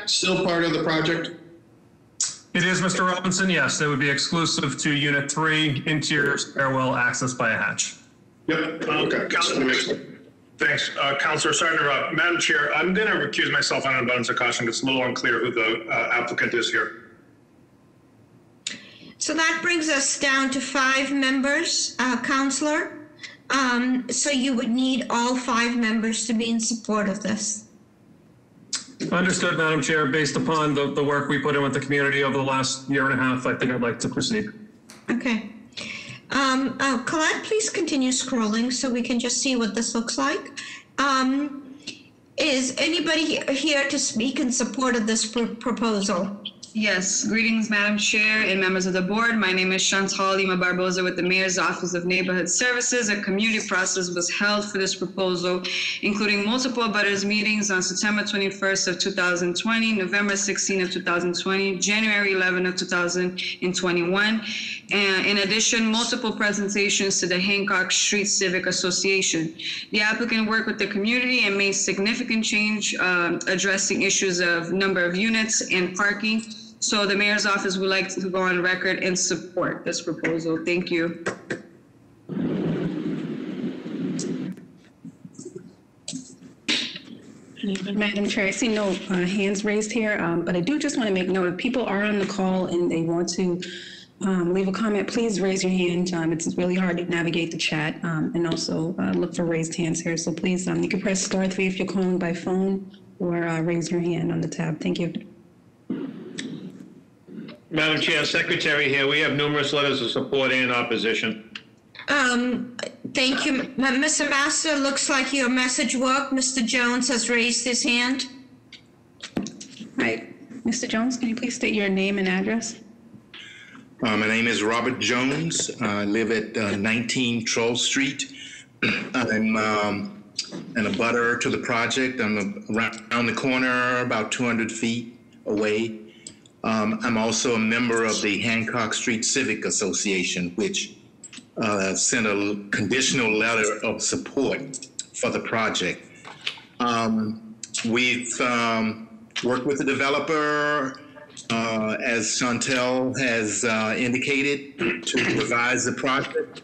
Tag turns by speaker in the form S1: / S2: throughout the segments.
S1: still part of the project?
S2: It is, Mr. Robinson. Yes, it would be exclusive to Unit 3, interior stairwell access by a hatch.
S1: Yep. Okay.
S3: Thanks, Councilor. Sorry to interrupt. Madam Chair, I'm going to recuse myself on an abundance of caution. It's a little unclear who the applicant is here.
S4: So that brings us down to 5 members, Councilor. So you would need all 5 members to be in support of this.
S2: Understood, Madam Chair. Based upon the work we put in with the community over the last year and a half, I think I'd like to proceed.
S4: Okay. Colette, please continue scrolling so we can just see what this looks like. Is anybody here to speak in support of this proposal?
S5: Yes, greetings, Madam Chair and members of the board. My name is Chantal Lima Barboza with the Mayor's Office of Neighborhood Services. A community process was held for this proposal, including multiple abutters meetings on September 21st of 2020, November 16 of 2020, January 11 of 2021. And in addition, multiple presentations to the Hancock Street Civic Association. The applicant worked with the community and made significant change addressing issues of number of units and parking. So the mayor's office would like to go on record and support this proposal. Thank you.
S6: Madam Chair, I see no hands raised here, but I do just want to make note, if people are on the call and they want to leave a comment, please raise your hand. It's really hard to navigate the chat and also look for raised hands here. So please, you can press *3 if you're calling by phone or raise your hand on the tab. Thank you.
S7: Madam Chair, Secretary here. We have numerous letters of support and opposition.
S4: Thank you. Ms. Ambassador, looks like your message worked. Mr. Jones has raised his hand.
S6: Hi, Mr. Jones, can you please state your name and address?
S8: My name is Robert Jones. I live at 19 Troll Street. I'm an abutter to the project. I'm around the corner, about 200 feet away. I'm also a member of the Hancock Street Civic Association, which sent a conditional letter of support for the project. We've worked with the developer, as Chantel has indicated, to revise the project.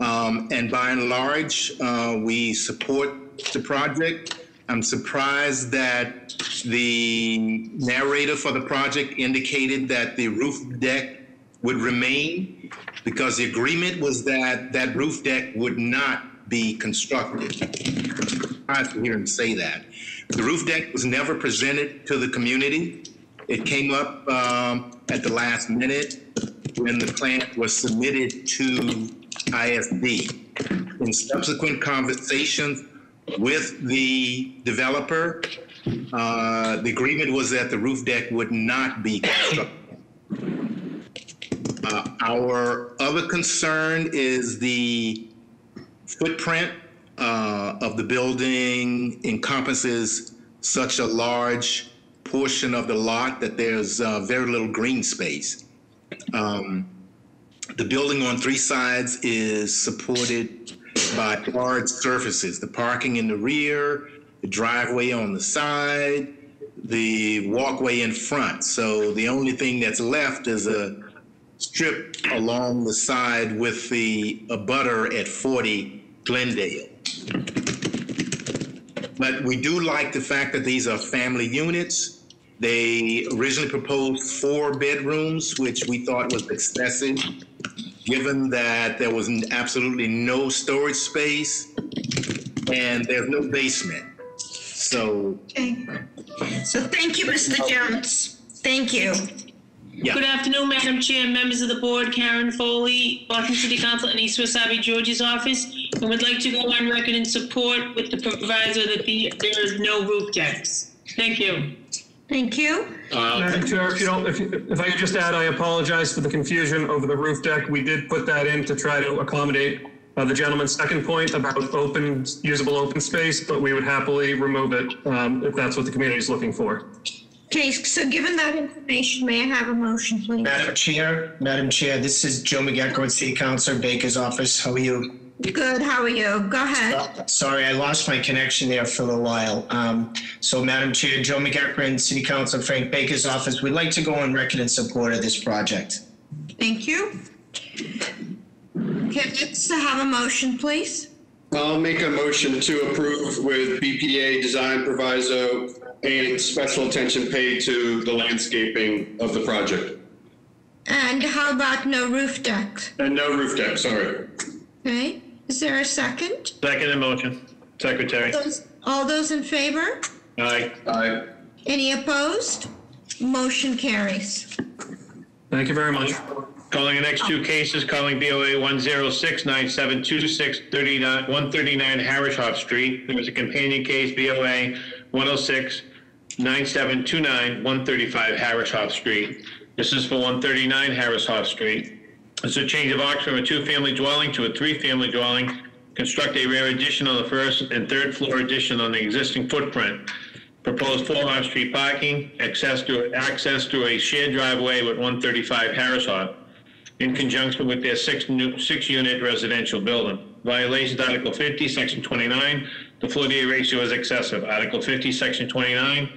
S8: And by and large, we support the project. I'm surprised that the narrator for the project indicated that the roof deck would remain, because the agreement was that that roof deck would not be constructed. I'm surprised to hear him say that. The roof deck was never presented to the community. It came up at the last minute when the plan was submitted to ISD. In subsequent conversations with the developer, the agreement was that the roof deck would not be constructed. Our other concern is the footprint of the building encompasses such a large portion of the lot that there's very little green space. The building on 3 sides is supported by hard surfaces, the parking in the rear, the driveway on the side, the walkway in front. So the only thing that's left is a strip along the side with the abutter at 40 Glendale. But we do like the fact that these are family units. They originally proposed 4 bedrooms, which we thought was excessive, given that there was absolutely no storage space and there's no basement. So,
S4: okay. So thank you, Mr. Jones. Thank you.
S8: Yeah.
S9: Good afternoon, Madam Chair, members of the board. Karen Foley, Boston City Council and East Wasabi George's office, and would like to go on record in support with the proviso that there is no roof decks. Thank you.
S4: Thank you.
S2: Madam Chair, if I could just add, I apologize for the confusion over the roof deck. We did put that in to try to accommodate the gentleman's second point about usable open space, but we would happily remove it if that's what the community is looking for.
S4: Okay, so given that information, may I have a motion, please?
S10: Madam Chair, this is Joe McGeckle with City Councilor Baker's office. How are you?
S4: Good, how are you? Go ahead.
S10: Sorry, I lost my connection there for a little while. So, Madam Chair, Joe McEachran, City Councilor Frank Baker's office, we'd like to go on record in support of this project.
S4: Thank you. Okay, let's have a motion, please.
S1: I'll make a motion to approve with BPA design proviso and special attention paid to the landscaping of the project.
S4: And how about no roof deck?
S1: And no roof deck, sorry.
S4: Okay, is there a second?
S7: Second the motion. Secretary.
S4: All those in favor?
S7: Aye.
S1: Aye.
S4: Any opposed? Motion carries.
S2: Thank you very much.
S7: Calling the next two cases, calling BOA 106-9726, 139 Harrishoff Street. There was a companion case, BOA 106-9729, 135 Harrishoff Street. This is for 139 Harrishoff Street. It's a change of occupancy from a two-family dwelling to a three-family dwelling. Construct a rear addition on the first and third floor addition on the existing footprint. Proposed 4 off-street parking, access through a shared driveway with 135 Harrishoff, in conjunction with their six-unit residential building. Violations, Article 50, Section 29, the floor-to-area ratio is excessive. Article 50, Section 29,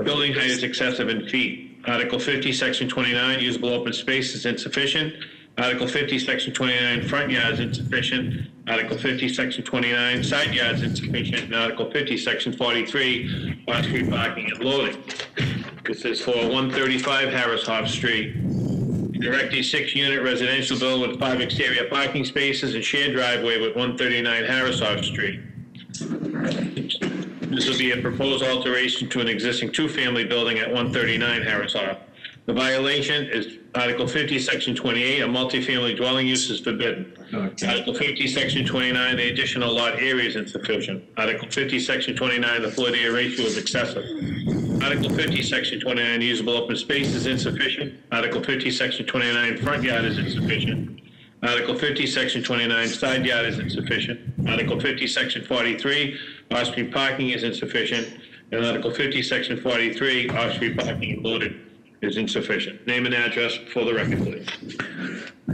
S7: building height is excessive in feet. Article 50, Section 29, usable open space is insufficient. Article 50, Section 29, front yard is insufficient. Article 50, Section 29, side yard is insufficient. And Article 50, Section 43, off-street parking and loading. This is for 135 Harrishoff Street. Direct a 6-unit residential building with 5 exterior parking spaces and shared driveway with 139 Harrishoff Street. This will be a proposed alteration to an existing 2-family building at 139 Harrishoff. The violation is Article 50, Section 28, a multifamily dwelling use is forbidden. Article 50, Section 29, the additional lot area is insufficient. Article 50, Section 29, the floor-to-area ratio is excessive. Article 50, Section 29, usable open space is insufficient. Article 50, Section 29, front yard is insufficient. Article 50, Section 29, side yard is insufficient. Article 50, Section 43, off-street parking is insufficient. And Article 50, Section 43, off-street parking and loaded is insufficient. Name and address for the record, please.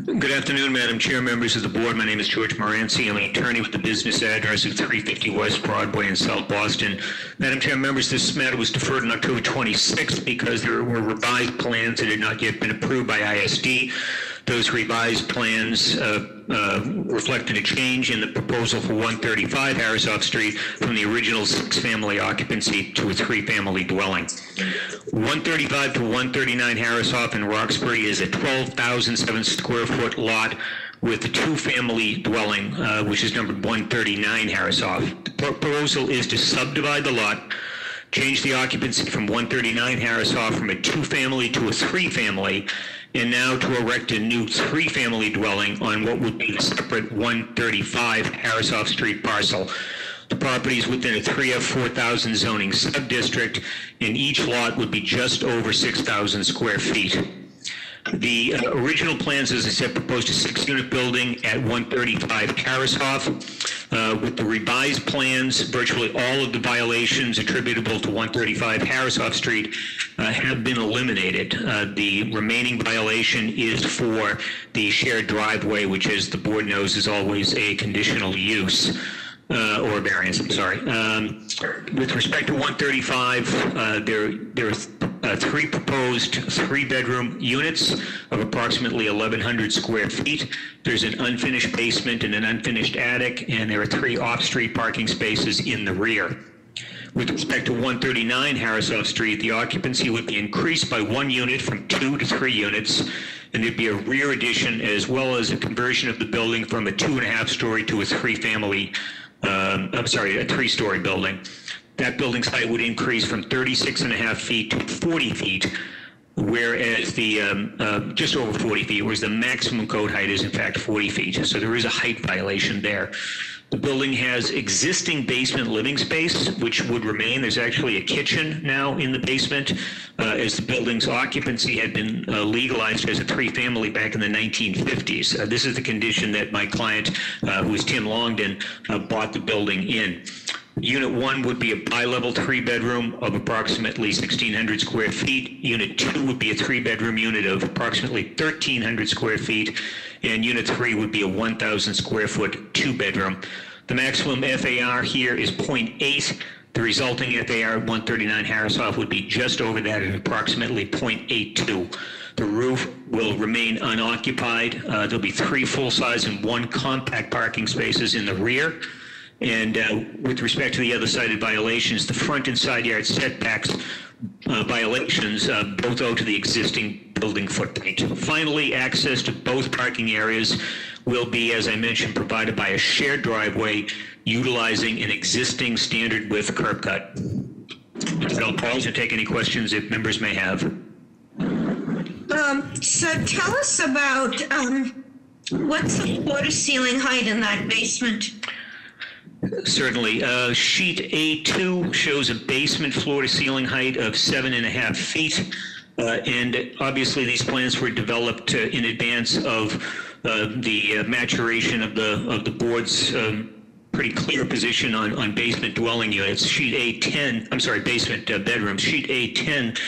S11: Good afternoon, Madam Chair, members of the board. My name is George Moranci. I'm an attorney with the business address of 350 West Broadway in South Boston. Madam Chair, members, this matter was deferred on October 26th because there were revised plans that had not yet been approved by ISD. Those revised plans reflected a change in the proposal for 135 Harrishoff Street from the original 6-family occupancy to a 3-family dwelling. 135 to 139 Harrishoff in Roxbury is a 12,007 square foot lot with a 2-family dwelling, which is numbered 139 Harrishoff. The proposal is to subdivide the lot, change the occupancy from 139 Harrishoff from a 2-family to a 3-family, and now to erect a new 3-family dwelling on what would be the separate 135 Harrishoff Street parcel. The property is within a 3F 4,000 zoning subdistrict, and each lot would be just over 6,000 square feet. The original plans, as I said, proposed a 6-unit building at 135 Harrishoff. With the revised plans, virtually all of the violations attributable to 135 Harrishoff Street have been eliminated. The remaining violation is for the shared driveway, which, as the board knows, is always a conditional use. Or variance, I'm sorry. With respect to 135, there are 3 proposed 3-bedroom units of approximately 1,100 square feet. There's an unfinished basement and an unfinished attic, and there are 3 off-street parking spaces in the rear. With respect to 139 Harrishoff Street, the occupancy would be increased by 1 unit from 2 to 3 units, and there'd be a rear addition as well as a conversion of the building from a 2.5-story to a 3-family a 3-story building. That building site would increase from 36.5 feet to 40 feet, whereas the just over 40 feet, whereas the maximum code height is in fact 40 feet. So there is a height violation there. The building has existing basement living space, which would remain. There's actually a kitchen now in the basement, as the building's occupancy had been legalized as a 3-family back in the 1950s. This is the condition that my client, who is Tim Longden, bought the building in. Unit 1 would be a bi-level 3-bedroom of approximately 1,600 square feet. Unit 2 would be a 3-bedroom unit of approximately 1,300 square feet. And Unit 3 would be a 1,000 square foot 2-bedroom. The maximum FAR here is 0.8. The resulting FAR at 139 Harrishoff would be just over that at approximately 0.82. The roof will remain unoccupied. There'll be 3 full-size and 1 compact parking spaces in the rear. And with respect to the other cited violations, the front and side yard setbacks violations both owe to the existing building footprint. Finally, access to both parking areas will be, as I mentioned, provided by a shared driveway utilizing an existing standard width curb cut. I'll pause and take any questions if members may have.
S4: So tell us about what's the floor-to-ceiling height in that basement?
S11: Certainly. Sheet A2 shows a basement floor-to-ceiling height of 7.5 feet. And obviously these plans were developed in advance of the maturation of the board's pretty clear position on basement dwelling units. Sheet A10, I'm sorry, basement bedrooms. Sheet A10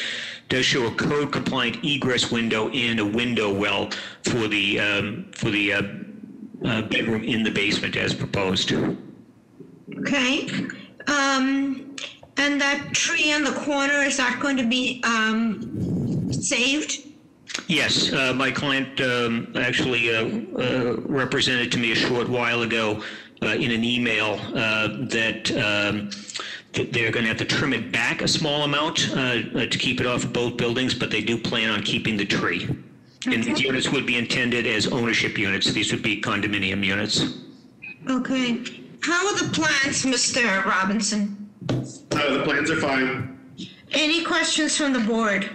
S11: does show a code-compliant egress window and a window well for the bedroom in the basement as proposed.
S4: Okay. And that tree in the corner, is that going to be saved?
S11: Yes, my client actually represented to me a short while ago in an email that they're going to have to trim it back a small amount to keep it off of both buildings, but they do plan on keeping the tree. Okay. And the units would be intended as ownership units. These would be condominium units. Okay.
S4: How are the plans, Mr. Robinson?
S1: The plans are fine.
S4: Any questions from the board?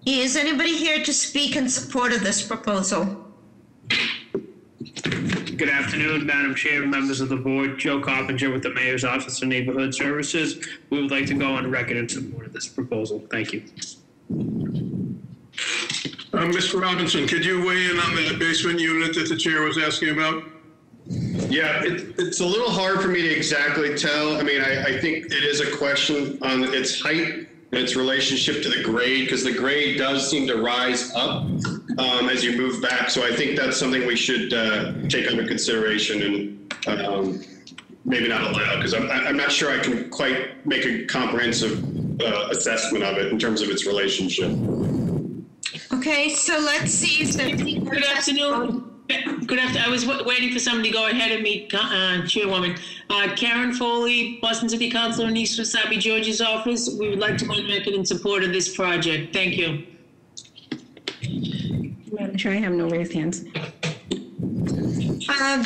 S4: Is anybody here to speak in support of this proposal?
S12: Good afternoon, Madam Chair, members of the board. Joe Coppinger with the Mayor's Office of Neighborhood Services. We would like to go on record in support of this proposal. Thank you.
S13: Mr. Robinson, could you weigh in on that basement unit that the chair was asking about?
S1: Yeah, it's a little hard for me to exactly tell. I mean, I think it is a question on its height and its relationship to the grade, because the grade does seem to rise up as you move back. So I think that's something we should take under consideration and maybe not allow, because I'm not sure I can quite make a comprehensive assessment of it in terms of its relationship.
S4: Okay, so let's see.
S9: Good afternoon. Good afternoon. I was waiting for somebody to go ahead of me, Chairwoman. Karen Foley, Boston City Councilor in East Wasabi George's office. We would like to go on record in support of this project. Thank you.
S6: Madam Chair, I have no raised hands.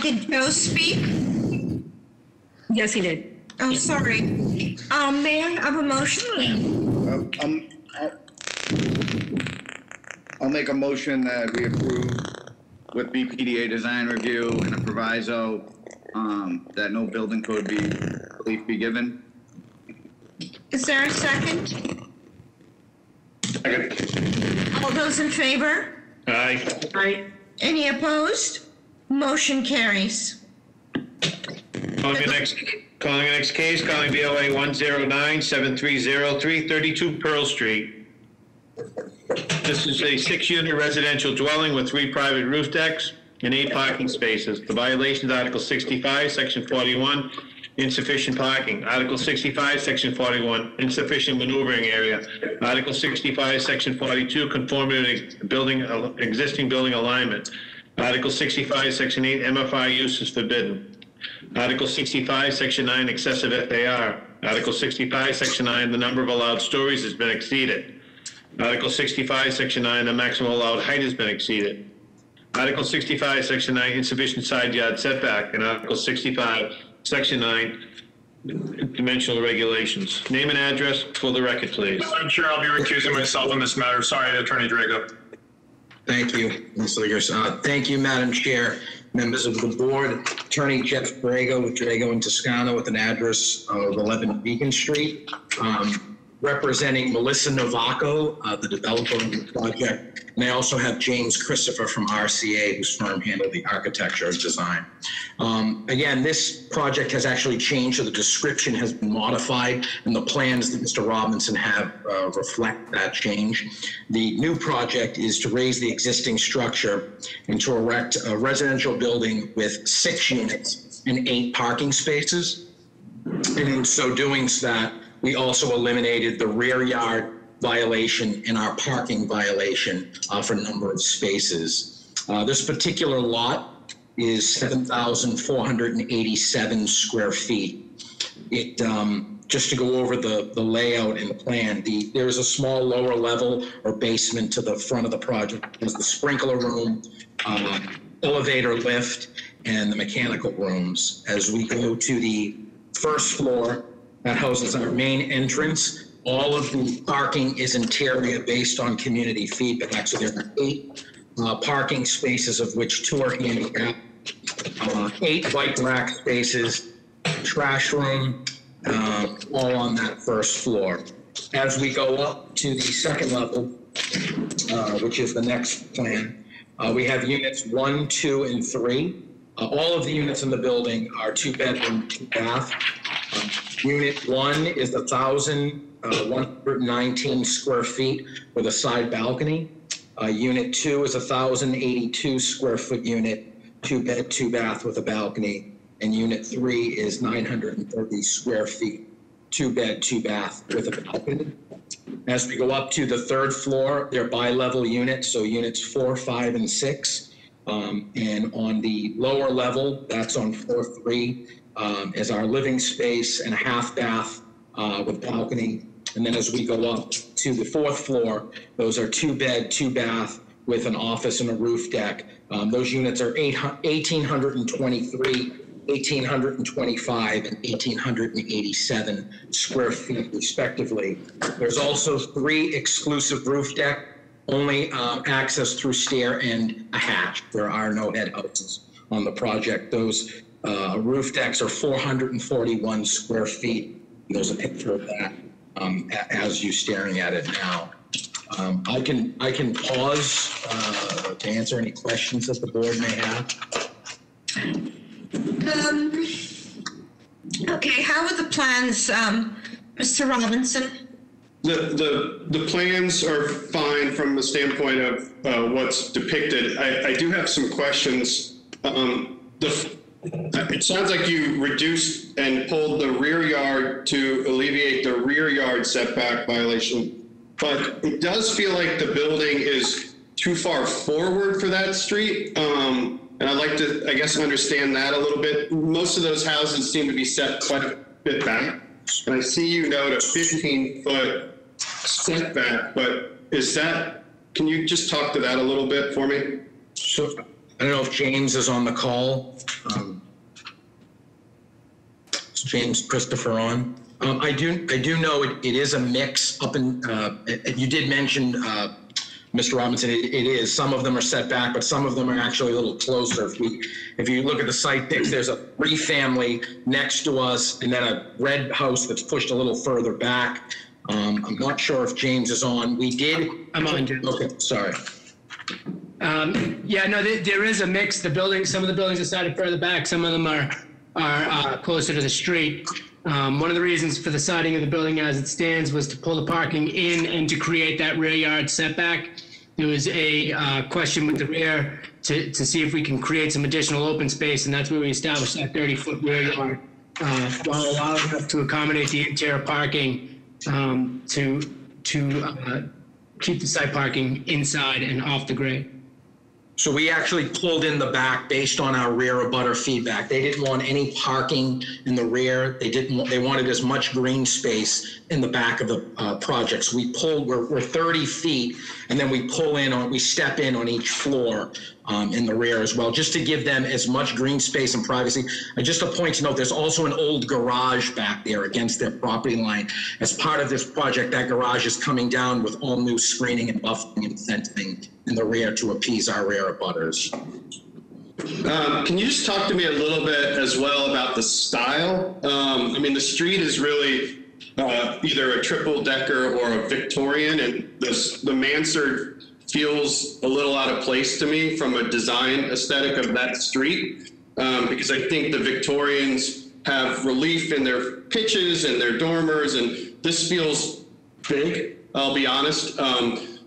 S4: Did Joe speak?
S6: Yes, he did.
S4: Oh, sorry. May I have a motion?
S14: I'll make a motion that we approve with BPDA design review and a proviso that no building code relief be given.
S4: Is there a second?
S1: Second.
S4: All those in favor?
S7: Aye.
S4: Aye. Any opposed? Motion carries.
S7: Calling the next case, calling BOA 109-730-332 Pearl Street. This is a 6-unit residential dwelling with 3 private roof decks and 8 parking spaces. The violation is Article 65, Section 41, insufficient parking. Article 65, Section 41, insufficient maneuvering area. Article 65, Section 42, conformity to existing building alignment. Article 65, Section 8, MFI use is forbidden. Article 65, Section 9, excessive FAR. Article 65, Section 9, the number of allowed stories has been exceeded. Article 65, Section 9, the maximum allowed height has been exceeded. Article 65, Section 9, insufficient side yard setback. And Article 65, Section 9, dimensional regulations. Name and address for the record, please.
S3: I'm sure I'll be recusing myself on this matter. Sorry, Attorney Drago.
S10: Thank you, Mr. Liggers. Thank you, Madam Chair, members of the board. Attorney Jeff Drago with Drago and Toscano with an address of 11 Beacon Street.
S15: representing Melissa Novaco, the developer of the project. And I also have James Christopher from RCA, whose firm handled the architecture and design. Again, this project has actually changed, so the description has been modified, and the plans that Mr. Robinson have reflect that change. The new project is to raise the existing structure and to erect a residential building with 6 units and 8 parking spaces. And in so doing that, we also eliminated the rear yard violation and our parking violation for number of spaces. This particular lot is 7,487 square feet. It, just to go over the layout and the plan, there is a small lower level or basement to the front of the project. There's the sprinkler room, elevator lift, and the mechanical rooms. As we go to the first floor, that houses our main entrance. All of the parking is interior based on community feedback. So there are 8 parking spaces, of which 2 are handicapped, 8 bike rack spaces, trash room, all on that first floor. As we go up to the second level, which is the next plan, we have units 1, 2, and 3. All of the units in the building are 2-bedroom, 2-bath. Unit 1 is 1,119 square feet with a side balcony. Unit 2 is 1,082 square foot unit, 2-bed, 2-bath with a balcony. And Unit 3 is 930 square feet, 2-bed, 2-bath with a balcony. As we go up to the third floor, they're bi-level units, so units 4, 5, and 6. And on the lower level, that's on floor 3, is our living space and a half bath with balcony. And then as we go up to the 4th floor, those are 2-bed, 2-bath with an office and a roof deck. Those units are 1,823, 1,825, and 1,887 square feet respectively. There's also 3 exclusive roof deck, only access through stair and a hatch. There are no head houses on the project. Those roof decks are 441 square feet. There's a picture of that as you staring at it now. I can pause to answer any questions that the board may have.
S4: Okay, how are the plans, Mr. Robinson?
S1: The plans are fine from the standpoint of what's depicted. I do have some questions. It sounds like you reduced and pulled the rear yard to alleviate the rear yard setback violation, but it does feel like the building is too far forward for that street. And I'd like to, I guess, understand that a little bit. Most of those houses seem to be set quite a bit back. And I see you note a 15-foot setback, but is that, can you just talk to that a little bit for me?
S15: So I don't know if James is on the call. Is James Christopher on? I do know it is a mix up in, you did mention, Mr. Robinson, it is. Some of them are set back, but some of them are actually a little closer. If you look at the site pics, there's a 3-family next to us and then a red house that's pushed a little further back. I'm not sure if James is on.
S16: I'm on, Jim.
S15: Okay, sorry.
S16: Yeah, no, there is a mix. Some of the buildings are started further back. Some of them are closer to the street. One of the reasons for the siding of the building as it stands was to pull the parking in and to create that rear yard setback. There was a question with the rear to see if we can create some additional open space, and that's where we established that 30-foot rear yard while allowing us to accommodate the interior parking to keep the side parking inside and off the grade.
S15: So we actually pulled in the back based on our rear abutter feedback. They didn't want any parking in the rear. They wanted as much green space in the back of the project. So we're 30 feet, and then we step in on each floor in the rear as well, just to give them as much green space and privacy. Just a point to note, there's also an old garage back there against their property line. As part of this project, that garage is coming down with all new screening and buffering and fencing in the rear to appease our rear abutters.
S1: Can you just talk to me a little bit as well about the style? I mean, the street is really either a triple decker or a Victorian, and the mansard feels a little out of place to me from a design aesthetic of that street, because I think the Victorians have relief in their pitches and their dormers, and this feels big, I'll be honest.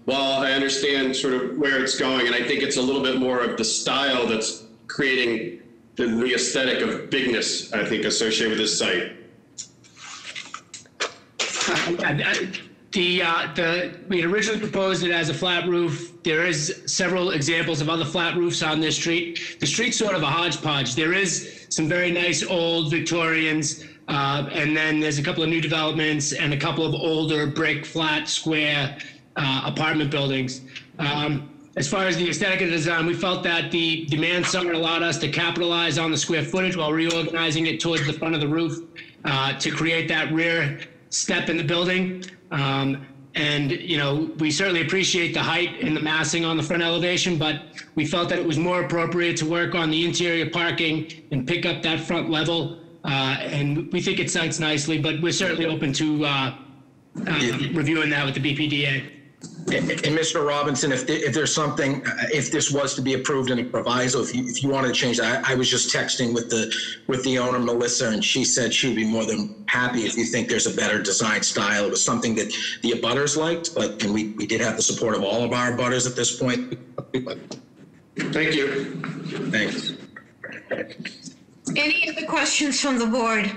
S1: While I understand sort of where it's going, and I think it's a little bit more of the style that's creating the aesthetic of bigness, I think, associated with this site.
S16: We had originally proposed it as a flat roof. There is several examples of other flat roofs on this street. The street's sort of a hodgepodge. There is some very nice old Victorians, and then there's a couple of new developments and a couple of older brick, flat, square apartment buildings. As far as the aesthetic of the design, we felt that the demand summer allowed us to capitalize on the square footage while reorganizing it towards the front of the roof to create that rear step in the building. And, you know, we certainly appreciate the height and the massing on the front elevation, but we felt that it was more appropriate to work on the interior parking and pick up that front level. And we think it sites nicely, but we're certainly open to reviewing that with the BPDA.
S15: And Mr. Robinson, if there's something, if this was to be approved in a proviso, if you wanted to change that, I was just texting with the owner, Melissa, and she said she'd be more than happy if you think there's a better design style. It was something that the abutters liked, but and we did have the support of all of our abutters at this point.
S1: Thank you.
S15: Thanks.
S4: Any other questions from the board?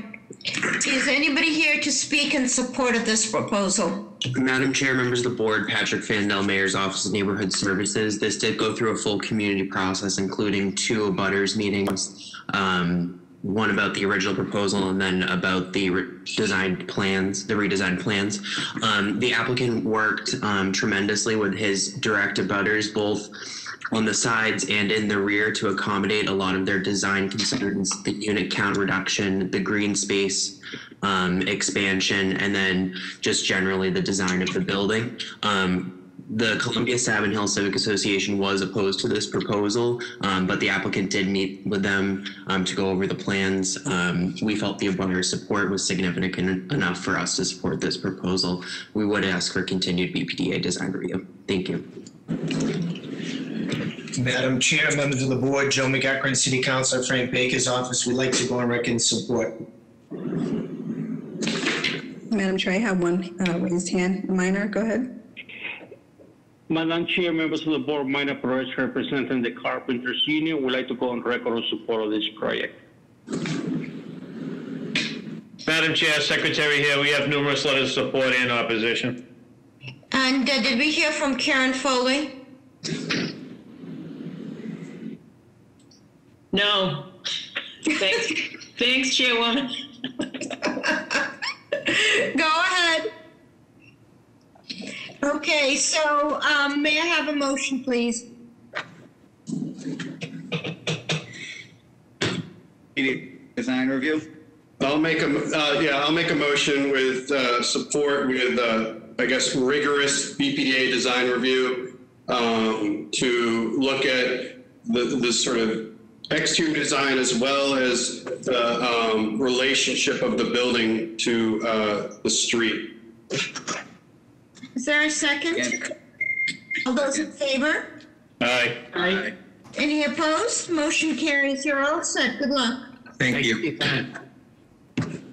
S4: Is anybody here to speak in support of this proposal?
S17: Madam Chair, members of the board, Patrick Fandel, Mayor's Office of Neighborhood Services. This did go through a full community process, including 2 abutters meetings, one about the original proposal and then about the redesigned plans. The applicant worked tremendously with his direct abutters, both on the sides and in the rear, to accommodate a lot of their design concerns, the unit count reduction, the green space expansion, and then just generally the design of the building. The Columbia Savin Hill Civic Association was opposed to this proposal, but the applicant did meet with them to go over the plans. We felt the abutter support was significant enough for us to support this proposal. We would ask for continued BPDA design review. Thank you.
S10: Madam Chair, members of the board, Joe McEachran, City Councilor Frank Baker's office, we'd like to go on record in support.
S6: Madam Chair, I have one raised hand. Minor, go ahead.
S12: Madam Chair, members of the board, Minor Perez representing the Carpenters Union, would like to go on record in support of this project.
S7: Madam Chair, Secretary here, we have numerous letters of support and opposition.
S4: And did we hear from Karen Foley?
S9: No. Thanks, Chairwoman.
S4: Go ahead. Okay, so may I have a motion, please?
S14: Design review?
S1: I'll make a motion with support with I guess rigorous BPDA design review to look at the sort of exterior design as well as the relationship of the building to the street.
S4: Is there a second? All those in favor?
S7: Aye.
S9: Aye.
S4: Any opposed? Motion carries. You're all set. Good luck.
S15: Thank you.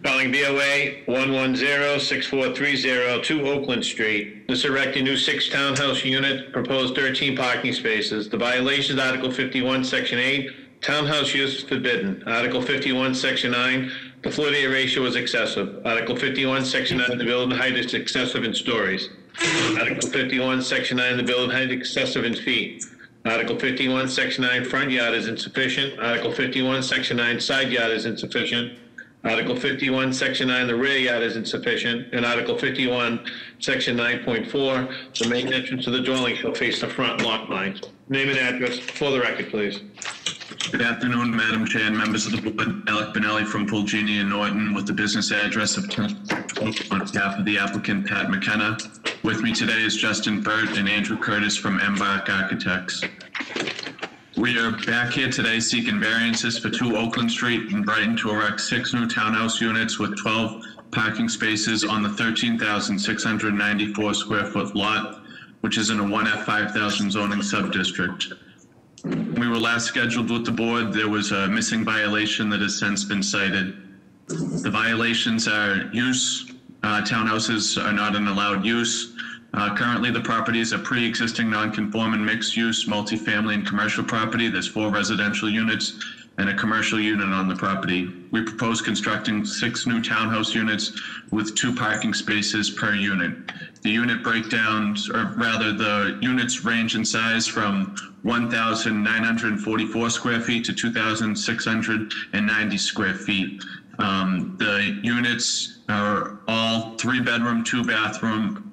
S7: Calling BOA 110-6430, 2 Oakland Street. This erect a new 6 townhouse unit, proposed 13 parking spaces. The violation is Article 51, Section 8. Townhouse use is forbidden. Article 51, Section 9, the floor to area ratio is excessive. Article 51, Section 9, the building height is excessive in stories. Article 51, Section 9, the building height is excessive in feet. Article 51, Section 9, front yard is insufficient. Article 51, Section 9, side yard is insufficient. Article 51, Section 9, the rear yard is insufficient. And Article 51, Section 9.4, the main entrance to the dwelling shall face the front lot line. Name and address for the record, please.
S18: Good afternoon, Madam Chair and members of the board. Alec Benelli from Fulgini and Norton with the business address of on behalf of the applicant Pat McKenna. With me today is Justin Burt and Andrew Curtis from Embark Architects. We are back here today seeking variances for 2 Oakland Street in Brighton to erect 6 new townhouse units with 12 parking spaces on the 13,694 square foot lot, which is in a 1F 5,000 zoning subdistrict. We were last scheduled with the board. There was a missing violation that has since been cited. The violations are use. Townhouses are not an allowed use. Currently, the property is a pre-existing non-conforming mixed-use multifamily and commercial property. There's 4 residential units and a commercial unit on the property. We propose constructing 6 new townhouse units with 2 parking spaces per unit. The unit breakdowns, or rather the units range in size from 1,944 square feet to 2,690 square feet. The units are all 3-bedroom, 2-bathroom,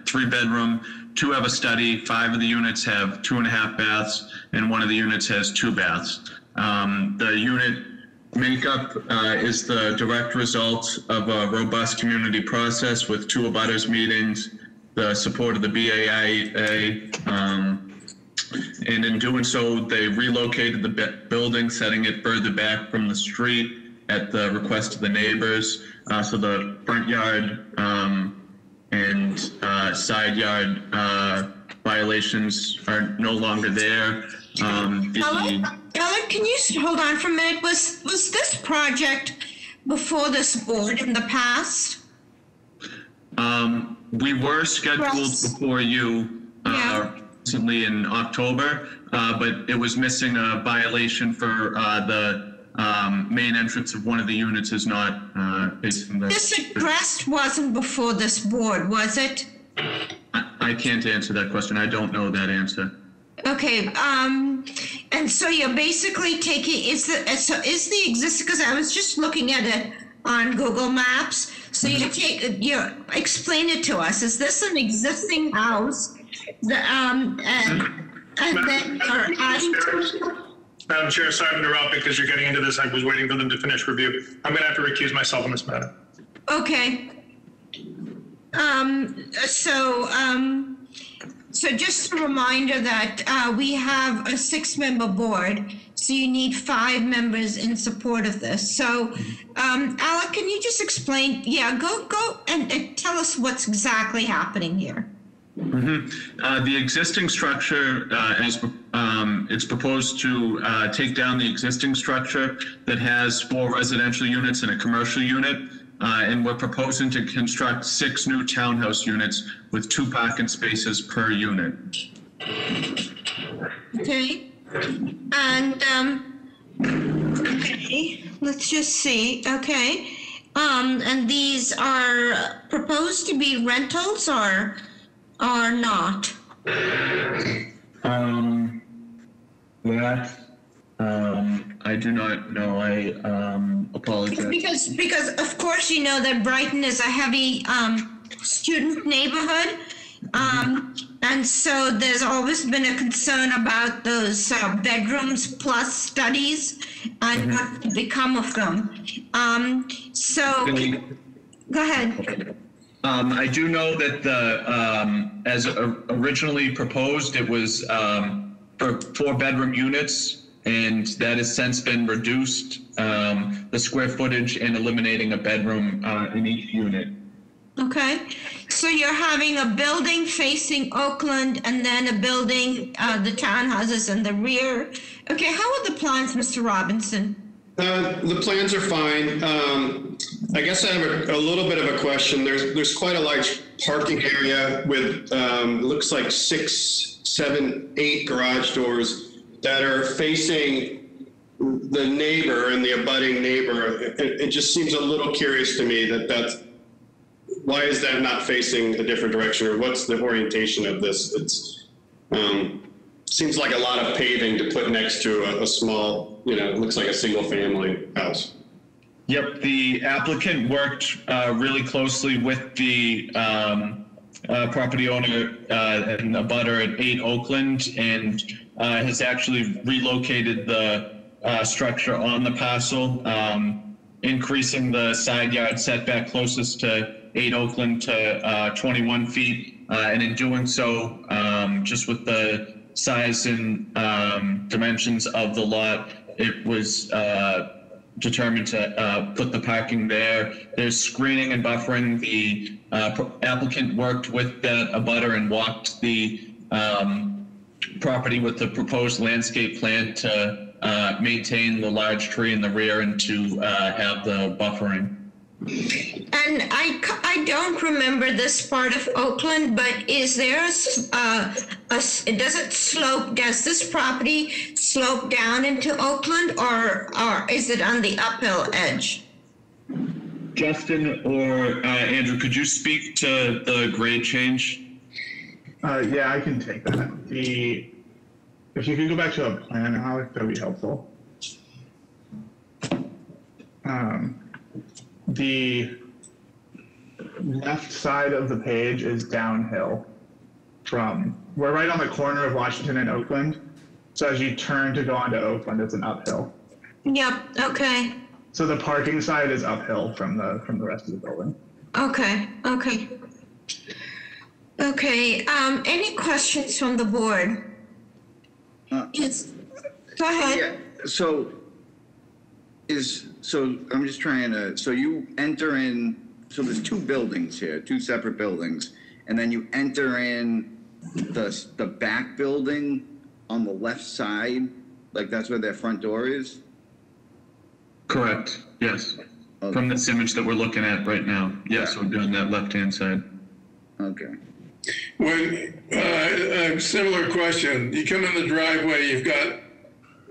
S18: 3-bedroom, 2 have a study, 5 of the units have 2.5 baths, and 1 of the units has 2 baths. The unit makeup is the direct result of a robust community process with 2 abutters meetings, the support of the BAIA, and in doing so, they relocated the building, setting it further back from the street at the request of the neighbors. So the front yard and side yard violations are no longer there.
S4: Ellen, can you hold on for a minute? Was this project before this board in the past?
S18: We were scheduled before you recently in October, but it was missing a violation for the main entrance of one of the units is not facing the...
S4: This address wasn't before this board, was it?
S18: I can't answer that question. I don't know that answer.
S4: Okay, and so you're basically taking, is the existing, because I was just looking at it on Google Maps, so you explain it to us. Is this an existing house? And then you're adding to...
S3: Madam Chair, sorry to interrupt because you're getting into this. I was waiting for them to finish review. I'm going to have to recuse myself on this matter.
S4: Okay. So just a reminder that we have a 6-member board, so you need 5 members in support of this. So, Alec, can you just explain? Yeah, go and tell us what's exactly happening here.
S18: The existing structure, it's proposed to take down the existing structure that has 4 residential units and a commercial unit. And we're proposing to construct 6 new townhouse units with 2 parking spaces per unit.
S4: Okay. And, okay, let's just see. Okay. And these are proposed to be rentals or not?
S18: I do not know. I apologize.
S4: Because of course you know that Brighton is a heavy student neighborhood, and so there's always been a concern about those bedrooms plus studies and what to become of them. Go ahead.
S18: I do know that as originally proposed, it was for 4-bedroom units. And that has since been reduced, the square footage, and eliminating a bedroom in each unit.
S4: Okay, so you're having a building facing Oakland and then a building, the townhouses in the rear. Okay, how are the plans, Mr. Robinson?
S1: The plans are fine. I guess I have a little bit of a question. There's quite a large parking area with, it looks like 6, 7, 8 garage doors that are facing the neighbor and the abutting neighbor. It just seems a little curious to me why is that not facing a different direction, or what's the orientation of this? It's seems like a lot of paving to put next to a small, it looks like a single family house.
S18: Yep, the applicant worked really closely with the property owner and abutter at 8 Oakland, and has actually relocated the structure on the parcel, increasing the side yard setback closest to 8 Oakland to 21 feet. And in doing so, just with the size and dimensions of the lot, it was determined to put the parking there. There's screening and buffering. The applicant worked with that abutter and walked the property with the proposed landscape plan to maintain the large tree in the rear and to have the buffering.
S4: And I don't remember this part of Oakland, but is there does this property slope down into Oakland, or is it on the uphill edge?
S18: Justin or Andrew, could you speak to the grade change?
S19: Yeah, I can take that. If you could go back to a plan, Alex, that would be helpful. The left side of the page is downhill we're right on the corner of Washington and Oakland. So as you turn to go onto Oakland, it's an uphill.
S4: Yep, okay.
S19: So the parking side is uphill from the rest of the building.
S4: Okay. Any questions from the board? Yes. Go ahead.
S14: Yeah, so I'm just trying to, so you enter in, so there's two buildings here, two separate buildings, and then you enter in the back building on the left side, like that's where their front door is?
S18: Correct, yes. Okay. From this image that we're looking at right now. Yes, we're doing that left-hand side.
S14: Okay.
S13: When, a similar question, you come in the driveway, you've got,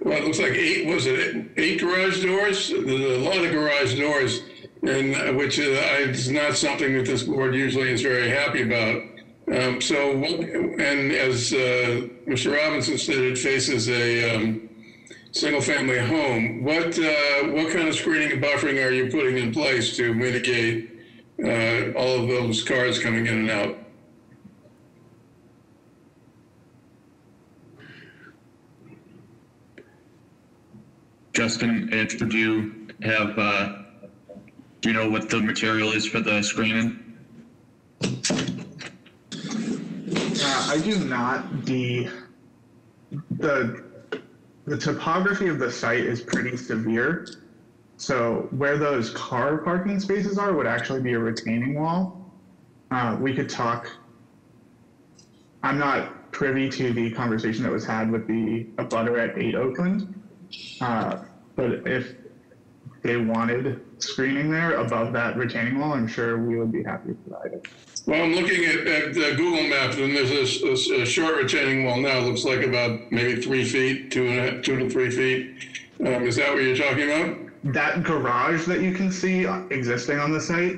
S13: well, it looks like eight garage doors? There's a lot of garage doors, and which is not something that this board usually is very happy about. And as Mr. Robinson said, it faces a single-family home. What kind of screening and buffering are you putting in place to mitigate all of those cars coming in and out?
S18: Justin, do you have, do you know what the material is for the screening?
S19: I do not. The topography of the site is pretty severe. So where those car parking spaces are would actually be a retaining wall. We could talk. I'm not privy to the conversation that was had with the abutter at 8 Oakland. But if they wanted screening there above that retaining wall, I'm sure we would be happy to provide it.
S13: Well, I'm looking at Google Maps, and there's a short retaining wall now. It looks like about maybe 3 feet, 2 to 3 feet. Is that what you're talking about?
S19: That garage that you can see existing on the site,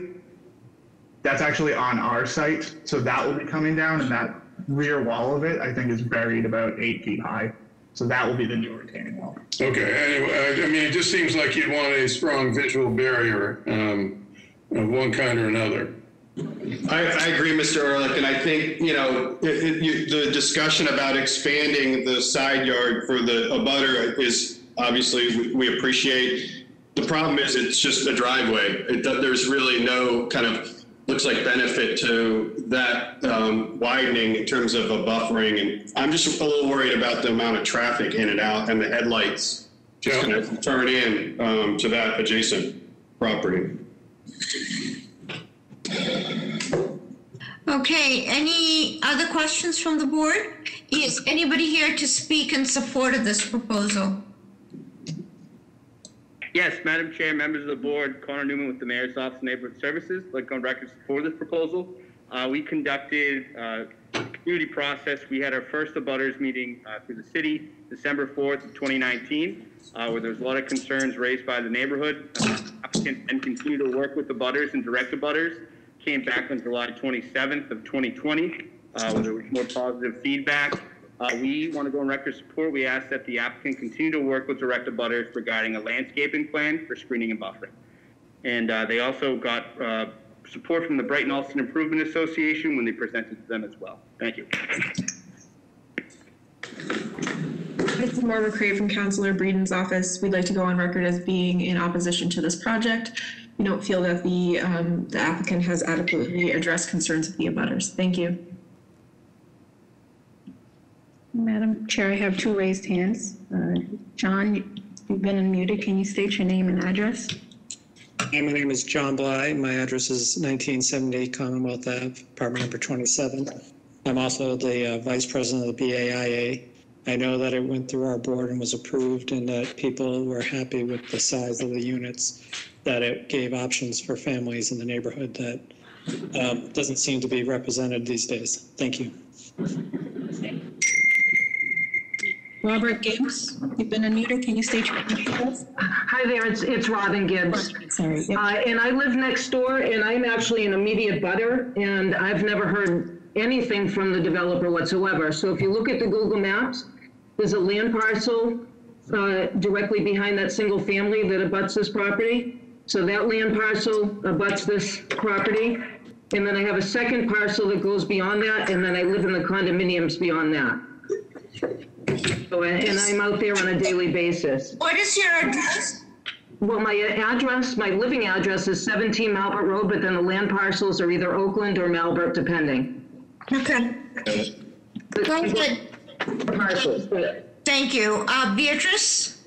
S19: that's actually on our site. So that will be coming down, and that rear wall of it, I think, is buried about 8 feet high. So that will be the new retaining wall.
S13: Okay. Anyway, I mean, it just seems like you'd want a strong visual barrier of one kind or another.
S1: I agree, Mr. Ehrlich, and I think, the discussion about expanding the side yard for the abutter is obviously we appreciate. The problem is it's just a driveway. There's really no kind of looks like benefit to that widening in terms of a buffering. And I'm just a little worried about the amount of traffic in and out and the headlights just going to turn in to that adjacent property.
S4: Okay, any other questions from the board? Is anybody here to speak in support of this proposal?
S20: Yes, Madam Chair, members of the board, Connor Newman with the Mayor's Office of Neighborhood Services. I'd like to go on record for this proposal. We conducted a community process. We had our first abutters meeting through the city, December 4th of 2019, where there was a lot of concerns raised by the neighborhood. Applicant and continue to work with the abutters and direct abutters. Came back on July 27th of 2020, where there was more positive feedback. We want to go on record support. We ask that the applicant continue to work with direct abutters regarding a landscaping plan for screening and buffering. And they also got support from the Brighton Allston Improvement Association when they presented to them as well. Thank you.
S21: This is Marva Crave from Councillor Breeden's office. We'd like to go on record as being in opposition to this project. We don't feel that the applicant has adequately addressed concerns of the abutters. Thank you.
S6: Madam Chair, I have 2 raised hands. John, You've been unmuted. Can you state your name and address?
S5: Hi, my name is John Bly. My address is 1978 Commonwealth Ave, apartment number 27. I'm also the vice president of the BAIA. I know that it went through our board and was approved, and that people were happy with the size of the units, that it gave options for families in the neighborhood that doesn't seem to be represented these days. Thank you.
S6: Robert Gibbs, you've been unmuted. Can you state your address?
S22: Hi there, it's Robin Gibbs.
S6: Sorry.
S22: And I live next door, and I'm actually an immediate butter, and I've never heard anything from the developer whatsoever. So if you look at the Google Maps, there's a land parcel directly behind that single family that abuts this property. So that land parcel abuts this property. And then I have a second parcel that goes beyond that, and then I live in the condominiums beyond that. So, and I'm out there on a daily basis.
S4: What is your address?
S22: Well, my address, my living address is 17 Malbert Road, but then the land parcels are either Oakland or Malbert, depending.
S4: Okay. Very good.
S22: Parcels.
S4: Thank you. Beatrice?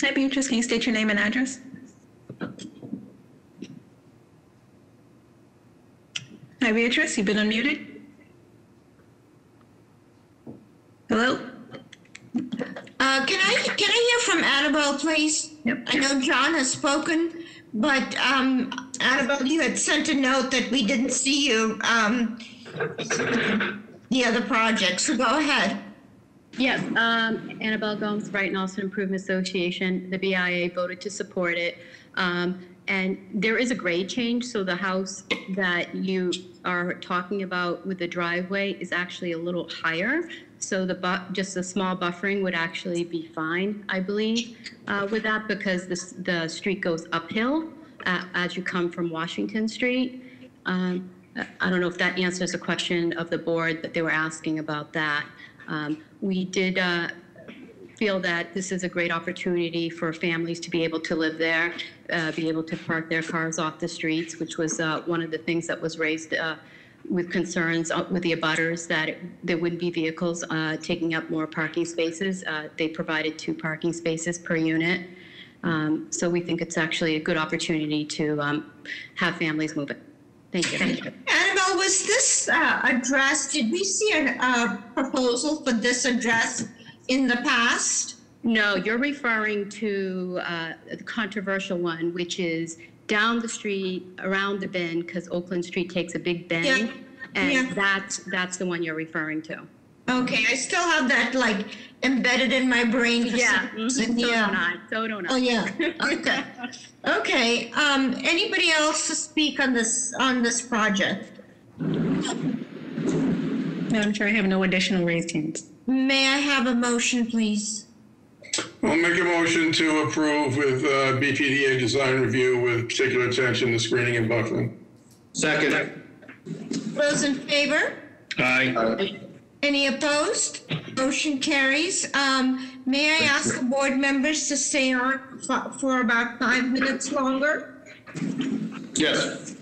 S6: Hi, Beatrice. Can you state your name and address? Hi, Beatrice. You've been unmuted. Hello?
S4: Can I hear from Annabelle, please?
S6: Yep.
S4: I know John has spoken, but Annabelle, you had sent a note that we didn't see you the other project, so go ahead.
S23: Yes, Annabelle Gomes, Brighton Austin Improvement Association. The BIA voted to support it. And there is a grade change, so the house that you are talking about with the driveway is actually a little higher. So just a small buffering would actually be fine, I believe, with that, because the street goes uphill as you come from Washington Street. I don't know if that answers the question of the board that they were asking about that. We did feel that this is a great opportunity for families to be able to live there, be able to park their cars off the streets, which was one of the things that was raised with concerns with the abutters, that there wouldn't be vehicles taking up more parking spaces. They provided 2 parking spaces per unit. So we think it's actually a good opportunity to have families move it. Thank you.
S4: Annabelle, was this address, did we see a proposal for this address in the past?
S23: No, you're referring to the controversial one, which is down the street, around the bend, because Oakland Street takes a big bend,
S4: yeah.
S23: and that's the one you're referring to.
S4: Okay, I still have that like embedded in my brain.
S23: Yeah, so don't I.
S4: Oh yeah. Okay. Okay. Anybody else to speak on this project?
S6: Madam Chair, I have no additional raised hands.
S4: May I have a motion, please?
S13: I'll make a motion to approve with BPDA design review with particular attention to screening and buffering.
S1: Second.
S4: Those in favor?
S7: Aye.
S4: Any opposed? Motion carries. May I ask the board members to stay on for about 5 minutes longer?
S1: Yes.